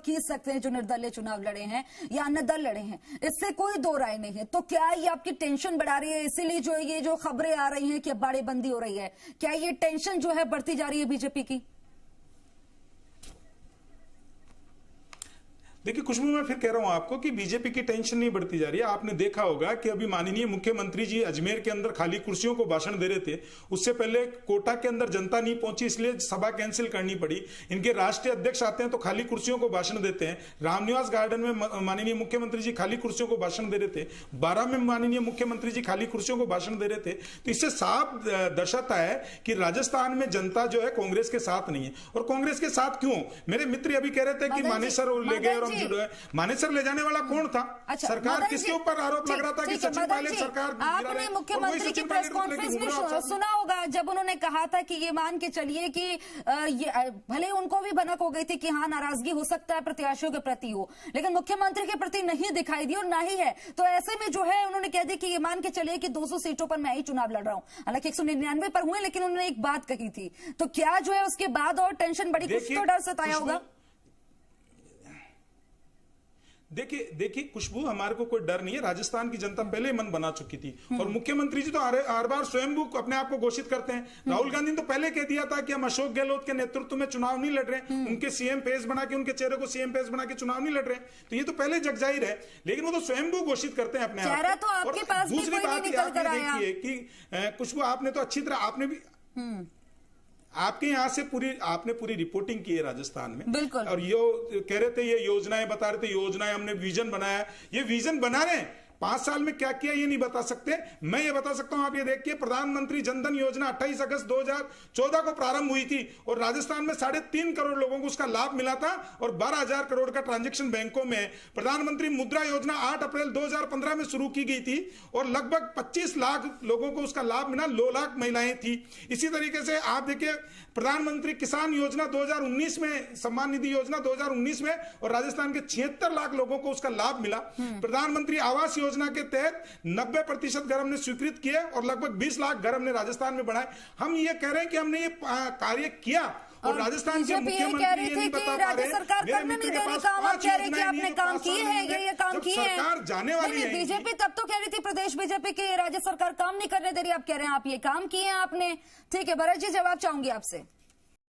खींच सकते हैं जो निर्दलीय चुनाव लड़े हैं या अन्य दल लड़े हैं, इससे कोई दो राय नहीं है। तो क्या ये आपकी टेंशन बढ़ा रही है? इसीलिए जो ये जो खबरें आ रही हैं कि बाड़ेबंदी हो रही है, क्या ये टेंशन जो है बढ़ती जा रही है बीजेपी की? देखिए खुशबू, मैं फिर कह रहा हूं आपको कि बीजेपी की टेंशन नहीं बढ़ती जा रही है। आपने देखा होगा कि अभी माननीय मुख्यमंत्री जी अजमेर के अंदर खाली कुर्सियों को भाषण दे रहे थे, उससे पहले कोटा के अंदर जनता नहीं पहुंची इसलिए सभा कैंसिल करनी पड़ी। इनके राष्ट्रीय अध्यक्ष आते हैं तो खाली कुर्सियों को भाषण देते हैं। रामनिवास गार्डन में माननीय मुख्यमंत्री जी खाली कुर्सियों को भाषण दे रहे थे, 12 में माननीय मुख्यमंत्री जी खाली कुर्सियों को भाषण दे रहे थे। तो इससे साफ दर्शाता है कि राजस्थान में जनता जो है कांग्रेस के साथ नहीं है। और कांग्रेस के साथ क्यों? मेरे मित्र अभी कह रहे थे कि मानेसर ले गए और मानेसर ले जाने वाला कौन था? अच्छा, सरकार किसके ऊपर आरोप लग रहा था कि सचिन पायलट सरकार? आपने मुख्यमंत्री की प्रेस कॉन्फ्रेंस में सुना होगा जब उन्होंने कहा था कि ये मान के चलिए कि ये भले उनको भी भनक हो गई थी कि हाँ नाराजगी हो सकता है प्रत्याशियों के प्रति हो, लेकिन मुख्यमंत्री के प्रति नहीं दिखाई दी और ना ही है। तो ऐसे में जो है उन्होंने कह दिया कि ये मान के चलिए कि 200 सीटों पर मैं ही चुनाव लड़ रहा हूं। हालांकि 199 पर हुए, लेकिन उन्होंने एक बात कही थी। तो क्या जो है उसके बाद और टेंशन बढ़ी, कुछ तो डर सताया होगा? देखिए खुशबू, हमारे को कोई डर नहीं है। राजस्थान की जनता पहले ही मन बना चुकी थी और मुख्यमंत्री जी तो हर बार स्वयं अपने आप को घोषित करते हैं। राहुल गांधी ने तो पहले कह दिया था कि हम अशोक गहलोत के नेतृत्व में चुनाव नहीं लड़ रहे, उनके सीएम पेज बना के, उनके चेहरे को सीएम पेज बना के चुनाव नहीं लड़ रहे। तो ये तो पहले जगजाहिर है, लेकिन वो तो स्वयं घोषित करते हैं अपने आप को। और दूसरी बात देखिए कि खुशबू, आपने तो अच्छी तरह आपने भी आपके यहाँ से आपने पूरी रिपोर्टिंग की है राजस्थान में, बिल्कुल। और ये कह रहे थे, ये योजनाएं बता रहे थे, योजनाएं हमने विजन बनाया। ये विजन बना रहे हैं, 5 साल में क्या किया ये नहीं बता सकते। मैं ये बता सकता हूं, आप ये देखिए, प्रधानमंत्री जनधन योजना 28 अगस्त 2014 को प्रारंभ हुई थी और राजस्थान में 3.5 करोड़ लोगों को उसका लाभ मिला था और 12,000 करोड़ का ट्रांजैक्शन बैंकों में। प्रधानमंत्री मुद्रा योजना 8 अप्रैल 2015 में शुरू की गई थी और लगभग 25 लाख लोगों को उसका लाभ मिला, 2 लाख महिलाएं थी। इसी तरीके से आप देखिए, प्रधानमंत्री किसान योजना 2019 में, सम्मान निधि योजना 2019 में, और राजस्थान के 76 लाख लोगों को उसका लाभ मिला। प्रधानमंत्री आवास योजना के तहत 90% घर हमने स्वीकृत किए और लगभग 20 लाख घर हमने राजस्थान में बनाए। हम ये कह रहे हैं कि हमने ये कार्य किया और राजस्थान के मुख्यमंत्री ये नहीं बता पा रहे। सरकार करने नहीं दे रही काम, आप कह रहे कि आपने काम किए हैं, ये काम किए हैं। सरकार जाने वाली है। बीजेपी तब तो कह रही थी प्रदेश बीजेपी की राज्य सरकार काम नहीं करने दे रही, आप कह रहे हैं आप ये काम किए हैं आपने। ठीक है भरत जी, जवाब चाहूंगी आपसे।